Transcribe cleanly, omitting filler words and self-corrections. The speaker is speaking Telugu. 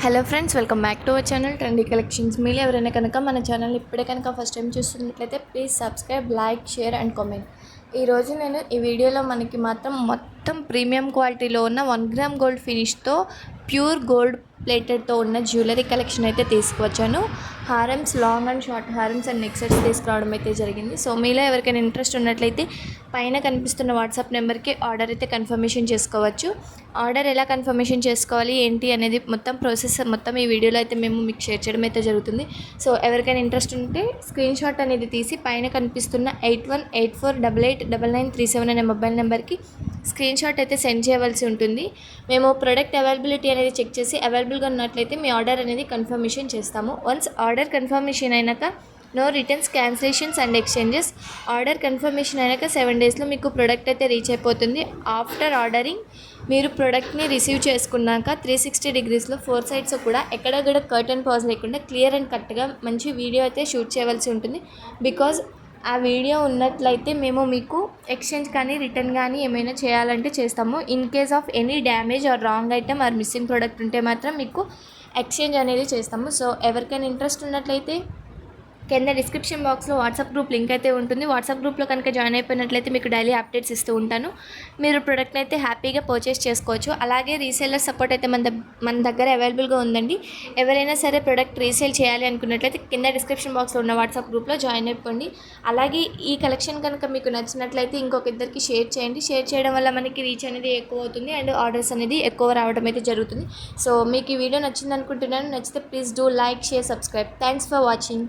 Hello friends, welcome back to our channel trendy collections. మీరు ఎవరైనా కనుక మన ఛానల్ ఇప్పుడే కనుక ఫస్ట్ టైం చూస్తున్నట్లయితే please subscribe, like, share and comment. ఈరోజు నేను ఈ వీడియోలో మనకి మొత్తం ప్రీమియం క్వాలిటీలో ఉన్న 1 గ్రామ్ గోల్డ్ ఫినిష్తో ప్యూర్ గోల్డ్ ప్లేటెడ్తో ఉన్న జ్యువెలరీ కలెక్షన్ అయితే తీసుకువచ్చాను. హారమ్స్, లాంగ్ అండ్ షార్ట్ హారమ్స్ అండ్ నెక్ సెట్స్ తీసుకురావడం అయితే జరిగింది. సో మీలో ఎవరికైనా ఇంట్రెస్ట్ ఉన్నట్లయితే పైన కనిపిస్తున్న వాట్సాప్ నెంబర్కి ఆర్డర్ అయితే కన్ఫర్మేషన్ చేసుకోవచ్చు. ఆర్డర్ ఎలా కన్ఫర్మేషన్ చేసుకోవాలి ఏంటి అనేది మొత్తం ప్రాసెస్ మొత్తం ఈ వీడియోలో అయితే మేము మీకు షేర్ చేయడం అయితే జరుగుతుంది. సో ఎవరికైనా ఇంట్రెస్ట్ ఉంటే స్క్రీన్ షాట్ అనేది తీసి పైన కనిపిస్తున్న 8184889937 అనే మొబైల్ నెంబర్కి స్క్రీన్ షాట్ అయితే సెండ్ చేయవలసి ఉంటుంది. మేము ప్రొడక్ట్ అవైలబిలిటీ అనేది చెక్ చేసి అవైలబుల్గా ఉన్నట్లయితే మీ ఆర్డర్ అనేది కన్ఫర్మేషన్ చేస్తాము. వన్స్ ఆర్డర్ కన్ఫర్మేషన్ అయినాక no returns, cancellations and exchanges. Order confirmation అయినాక 7 డేస్లో మీకు ప్రోడక్ట్ అయితే రీచ్ అయిపోతుంది. ఆఫ్టర్ ఆర్డరింగ్ మీరు ప్రోడక్ట్ని రిసీవ్ చేసుకున్నాక 360 డిగ్రీస్లో 4 సైడ్స్ కూడా ఎక్కడ కూడా కర్టన్ పాజ్ లేకుండా క్లియర్ అండ్ కరెక్ట్గా మంచి వీడియో అయితే షూట్ చేయవలసి ఉంటుంది. బికాజ్ ఆ వీడియో ఉన్నట్లయితే మేము మీకు ఎక్స్చేంజ్ కానీ రిటర్న్ కానీ ఏమైనా చేయాలంటే చేస్తాము. In case of any damage are wrong item are missing product ఉంటే మాత్రం మీకు ఎక్స్చేంజ్ అనేది చేస్తాము. సో ఎవరికైనా ఇంట్రెస్ట్ ఉన్నట్లయితే కింద డిస్క్రిప్షన్ బాక్స్లో వాట్సాప్ గ్రూప్ లింక్ అయితే ఉంటుంది. వాట్సాప్ గ్రూప్లో కనుక జాయిన్ అయిపోయినట్లయితే మీకు డైలీ అప్డేట్స్ ఇస్తూ ఉంటాను. మీరు ప్రోడక్ట్ని అయితే హ్యాపీగా పర్చేస్ చేసుకోవచ్చు. అలాగే రీసేలర్ సపోర్ట్ అయితే మన దగ్గర అవైలబుల్గా ఉందండి. ఎవరైనా సరే ప్రోడక్ట్ రీసేల్ చేయాలి అనుకున్నట్లయితే కింద డిస్క్రిప్షన్ బాక్స్లో ఉన్న వాట్సాప్ గ్రూప్లో జాయిన్ అయిపోండి. అలాగే ఈ కలెక్షన్ కనుక మీకు నచ్చినట్లయితే ఇంకొక ఇద్దరికి షేర్ చేయండి. షేర్ చేయడం వల్ల మనకి రీచ్ అనేది ఎక్కువ అవుతుంది అండ్ ఆర్డర్స్ అనేది ఎక్కువ రావడం అయితే జరుగుతుంది. సో మీకు ఈ వీడియో నచ్చింది అనుకుంటున్నాను. నచ్చితే please do like, share, subscribe. Thanks for watching.